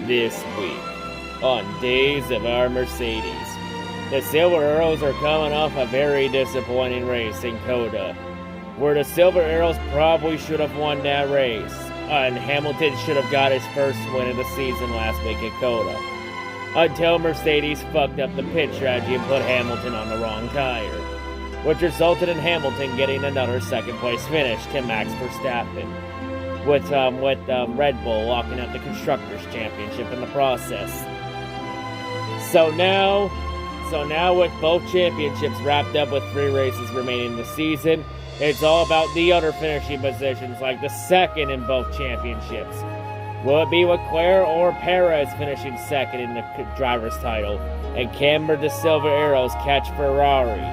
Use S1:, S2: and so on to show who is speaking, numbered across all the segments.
S1: this week on Days of Our Mercedes. The Silver Arrows are coming off a very disappointing race in Coda, where the Silver Arrows probably should have won that race, and Hamilton should have got his first win of the season last week at Coda, until Mercedes fucked up the pit strategy and put Hamilton on the wrong tire, which resulted in Hamilton getting another second place finish to Max Verstappen, with Red Bull locking up the Constructors' Championship in the process. So now with both championships wrapped up with 3 races remaining in the season, it's all about the other finishing positions, like the second in both championships. Will it be Leclerc or Perez finishing second in the driver's title, and can the Silver Arrows catch Ferrari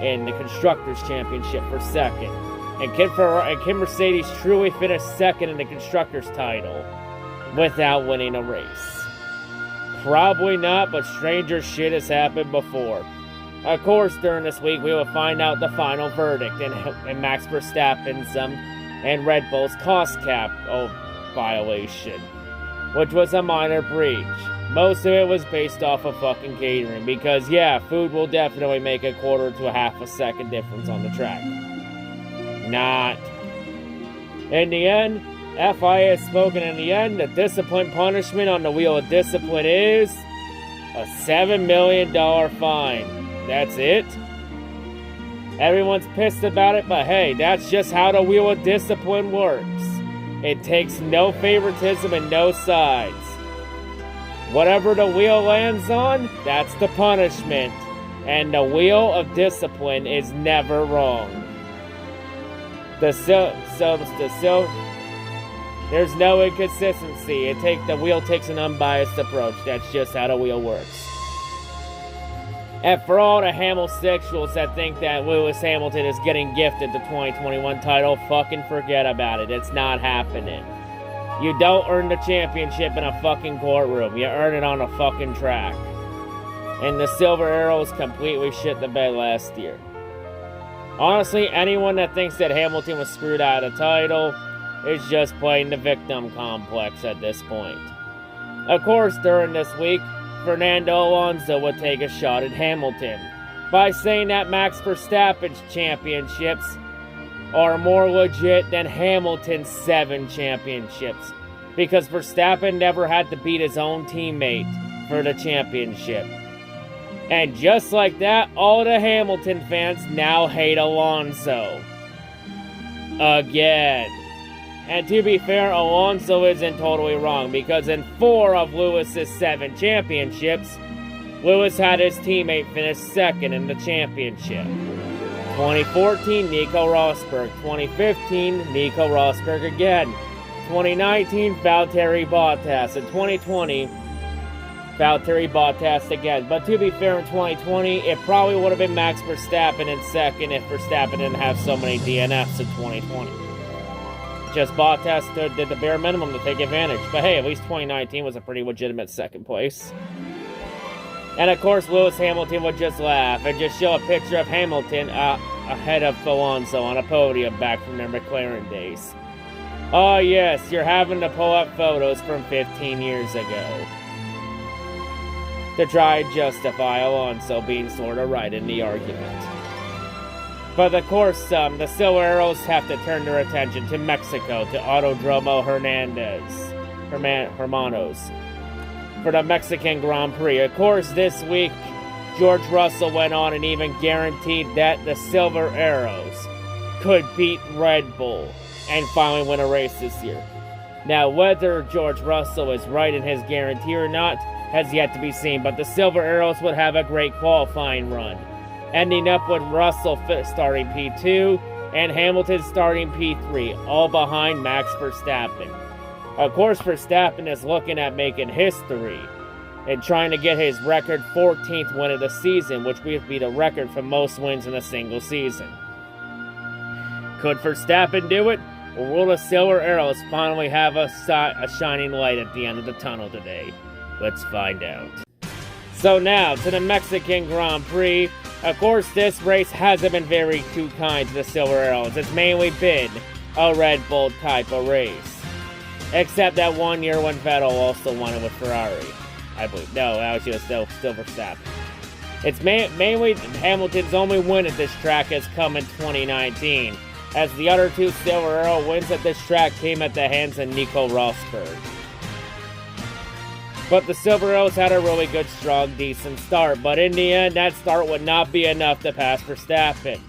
S1: in the Constructors' Championship for second? And can Mercedes truly finish second in the Constructors' title without winning a race? Probably not, but stranger shit has happened before. Of course, during this week, we will find out the final verdict in Max Verstappen's and Red Bull's cost cap violation, which was a minor breach. Most of it was based off of fucking catering, because yeah, food will definitely make a quarter to a half a second difference on the track. Not. In the end, FIA has spoken in the end. The discipline punishment on the Wheel of Discipline is a $7 million fine. That's it. Everyone's pissed about it, but hey, that's just how the Wheel of Discipline works. It takes no favoritism and no sides. Whatever the wheel lands on, that's the punishment. And the Wheel of Discipline is never wrong. There's no inconsistency. The wheel takes an unbiased approach. That's just how the wheel works. And for all the Hamilsexuals that think that Lewis Hamilton is getting gifted the 2021 title, fucking forget about it. It's not happening. You don't earn the championship in a fucking courtroom. You earn it on a fucking track. And the Silver Arrows completely shit the bed last year. Honestly, anyone that thinks that Hamilton was screwed out of the title is just playing the victim complex at this point. Of course, during this week, Fernando Alonso would take a shot at Hamilton by saying that Max Verstappen's championships are more legit than Hamilton's 7 championships, because Verstappen never had to beat his own teammate for the championship. And just like that, all the Hamilton fans now hate Alonso. Again. And to be fair, Alonso isn't totally wrong, because in 4 of Lewis's 7 championships, Lewis had his teammate finish second in the championship. 2014, Nico Rosberg. 2015, Nico Rosberg again. 2019, Valtteri Bottas. And 2020, Valtteri Bottas again. But to be fair, in 2020, it probably would have been Max Verstappen in second if Verstappen didn't have so many DNFs in 2020. Just Bottas did the bare minimum to take advantage. But hey, at least 2019 was a pretty legitimate second place. And of course, Lewis Hamilton would just laugh and just show a picture of Hamilton ahead of Alonso on a podium back from their McLaren days. Oh yes, you're having to pull up photos from 15 years ago to try and justify Alonso being sort of right in the argument. But of course, the Silver Arrows have to turn their attention to Mexico, to Autodromo Hermanos, for the Mexican Grand Prix. Of course, this week, George Russell went on and even guaranteed that the Silver Arrows could beat Red Bull and finally win a race this year. Now, whether George Russell is right in his guarantee or not has yet to be seen, but the Silver Arrows would have a great qualifying run, ending up with Russell starting P2 and Hamilton starting P3, all behind Max Verstappen. Of course, Verstappen is looking at making history and trying to get his record 14th win of the season, which would be the record for most wins in a single season. Could Verstappen do it, or will the Silver Arrows finally have a shining light at the end of the tunnel today? Let's find out. So now, to the Mexican Grand Prix. Of course, this race hasn't been very too kind to the Silver Arrows. It's mainly been a Red Bull type of race. Except that 1 year when Vettel also won it with Ferrari, I believe. No, actually it was still Verstappen. It's mainly Hamilton's only win at this track has come in 2019, as the other 2 Silver Arrow wins at this track came at the hands of Nico Rosberg. But the Silver Arrows had a really good, strong, decent start, but in the end, that start would not be enough to pass Verstappen.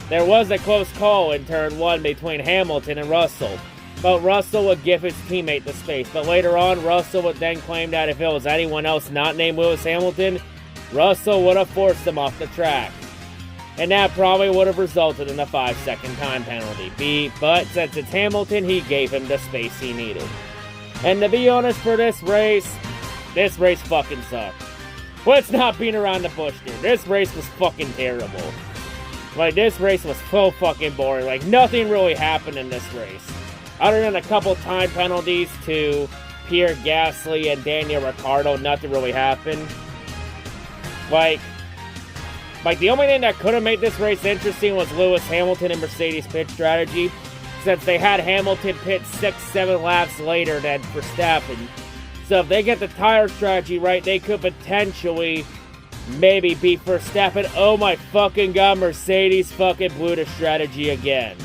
S1: There was a close call in turn 1 between Hamilton and Russell, but Russell would give his teammate the space. But later on, Russell would then claim that if it was anyone else not named Lewis Hamilton, Russell would have forced him off the track. And that probably would have resulted in a 5-second time penalty. But since it's Hamilton, he gave him the space he needed. And to be honest, for this race fucking sucked. Let's not beat around the bush here. This race was fucking terrible. Like, this race was so fucking boring. Like, nothing really happened in this race. Other than a couple time penalties to Pierre Gasly and Daniel Ricciardo, nothing really happened. Like, the only thing that could have made this race interesting was Lewis Hamilton and Mercedes pit strategy, since they had Hamilton pit 6-7 laps later than Verstappen. So if they get the tire strategy right, they could potentially maybe beat Verstappen. Oh my fucking god, Mercedes fucking blew the strategy again.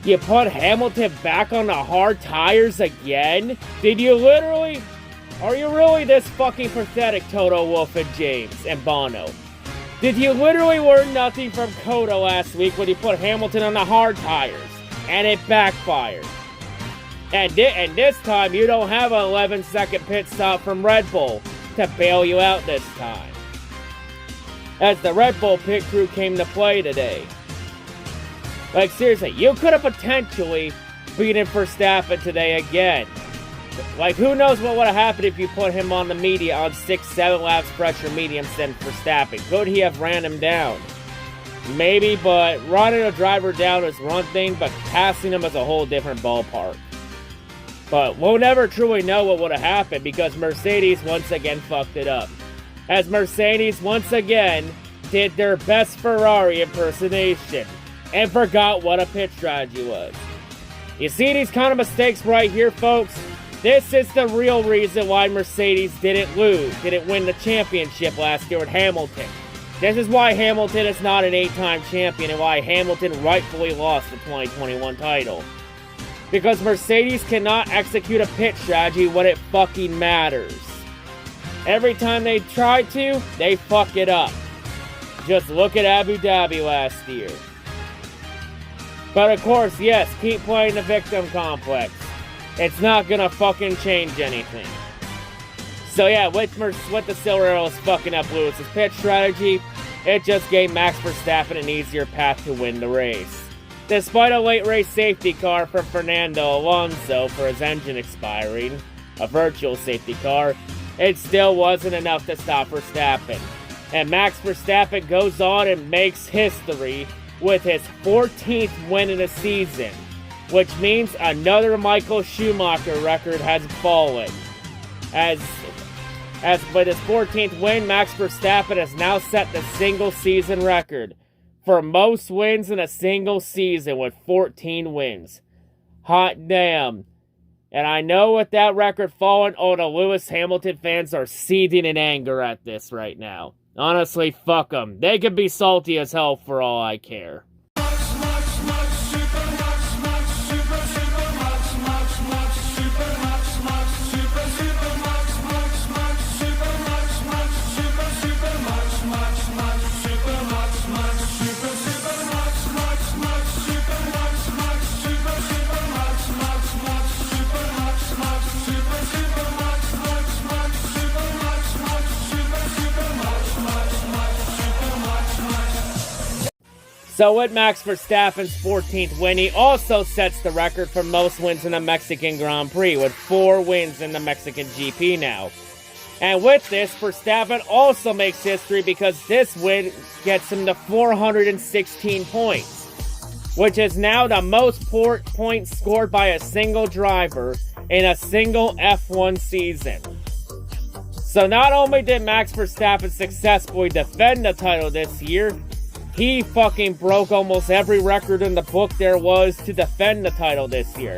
S1: You put Hamilton back on the hard tires again? Did you literally? Are you really this fucking pathetic, Toto Wolff and James and Bono? Did you literally learn nothing from Coda last week when you put Hamilton on the hard tires? And it backfired. And this time, you don't have an 11-second pit stop from Red Bull to bail you out this time, as the Red Bull pit crew came to play today. Like, seriously, you could have potentially beaten Verstappen today again. Like, who knows what would have happened if you put him on the media on 6-7 laps pressure medium than Verstappen. Could he have ran him down? Maybe, but running a driver down is one thing, but passing him is a whole different ballpark. But we'll never truly know what would have happened because Mercedes once again fucked it up. As Mercedes once again did their best Ferrari impersonation and forgot what a pit strategy was. You see these kind of mistakes right here, folks? This is the real reason why Mercedes didn't win the championship last year with Hamilton. This is why Hamilton is not an 8-time champion and why Hamilton rightfully lost the 2021 title. Because Mercedes cannot execute a pit strategy when it fucking matters. Every time they try to, they fuck it up. Just look at Abu Dhabi last year. But of course, yes, keep playing the victim complex. It's not gonna fucking change anything. So yeah, with the Silver Arrows fucking up Lewis's pit strategy, it just gave Max Verstappen an easier path to win the race. Despite a late race safety car from Fernando Alonso for his engine expiring, a virtual safety car, it still wasn't enough to stop Verstappen. And Max Verstappen goes on and makes history with his 14th win in a season, which means another Michael Schumacher record has fallen. As with his 14th win, Max Verstappen has now set the single season record for most wins in a single season with 14 wins. Hot damn. And I know with that record falling, all the Lewis Hamilton fans are seething in anger at this right now. Honestly, fuck them. They could be salty as hell for all I care. So with Max Verstappen's 14th win, he also sets the record for most wins in the Mexican Grand Prix, with 4 wins in the Mexican GP now. And with this, Verstappen also makes history because this win gets him to 416 points, which is now the most points scored by a single driver in a single F1 season. So not only did Max Verstappen successfully defend the title this year, he fucking broke almost every record in the book there was to defend the title this year.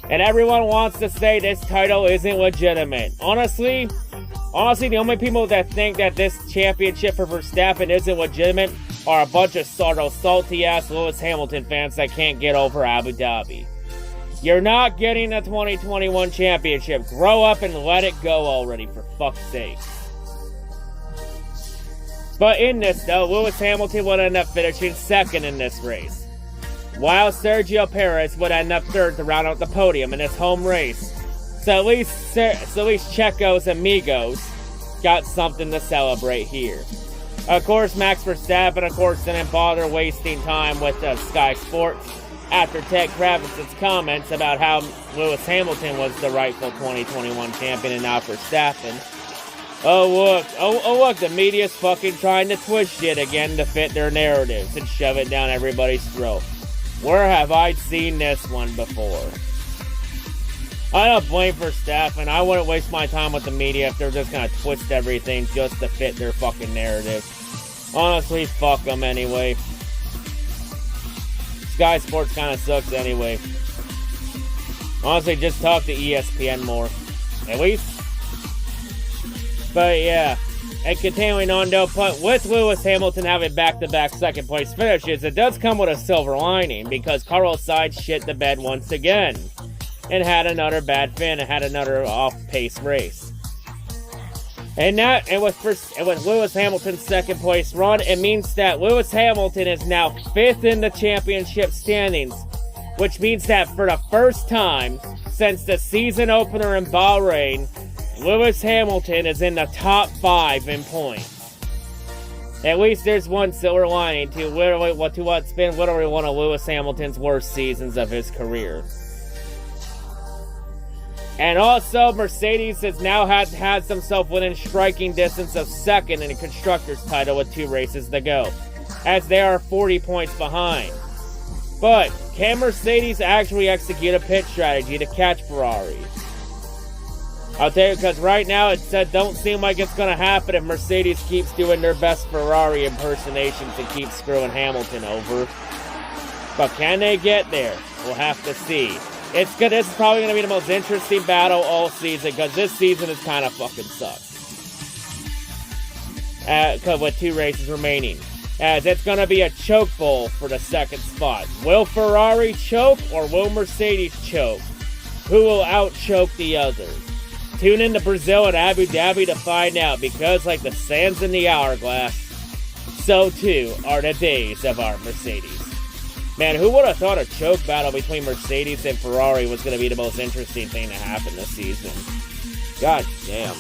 S1: And everyone wants to say this title isn't legitimate. Honestly, the only people that think that this championship for Verstappen isn't legitimate are a bunch of salty-ass Lewis Hamilton fans that can't get over Abu Dhabi. You're not getting the 2021 championship. Grow up and let it go already, for fuck's sake. But in this, though, Lewis Hamilton would end up finishing second in this race, while Sergio Perez would end up third to round out the podium in his home race. So at least Checo's amigos got something to celebrate here. Of course, Max Verstappen, didn't bother wasting time with Sky Sports after Ted Kravitz's comments about how Lewis Hamilton was the rightful 2021 champion and not Verstappen. Oh look, the media's fucking trying to twist shit again to fit their narratives and shove it down everybody's throat. Where have I seen this one before? I don't blame Verstappen. I wouldn't waste my time with the media if they're just gonna twist everything just to fit their fucking narrative. Honestly, fuck them anyway. Sky Sports kinda sucks anyway. Honestly, just talk to ESPN more. At least. But yeah. And continuing on, though, with Lewis Hamilton having back-to-back second-place finishes, it does come with a silver lining, because Carlos Sainz shit the bed once again, and had another bad fin, and had another off-pace race. And with Lewis Hamilton's second-place run, it means that Lewis Hamilton is now 5th in the championship standings, which means that for the first time since the season opener in Bahrain, Lewis Hamilton is in the top 5 in points. At least there's one silver lining to what's been literally one of Lewis Hamilton's worst seasons of his career. And also, Mercedes has now had themselves within striking distance of second in the Constructors' title with 2 races to go, as they are 40 points behind. But can Mercedes actually execute a pit strategy to catch Ferrari? I'll tell you, because right now it don't seem like it's going to happen if Mercedes keeps doing their best Ferrari impersonations and keeps screwing Hamilton over. But can they get there? We'll have to see. This is probably going to be the most interesting battle all season, because this season is kind of fucking sucks. With 2 races remaining. As it's going to be a choke bowl for the second spot. Will Ferrari choke or will Mercedes choke? Who will out-choke the other? Tune in to Brazil and Abu Dhabi to find out, because like the sands in the hourglass, so too are the days of our Mercedes. Man, who would have thought a choke battle between Mercedes and Ferrari was going to be the most interesting thing to happen this season? God damn.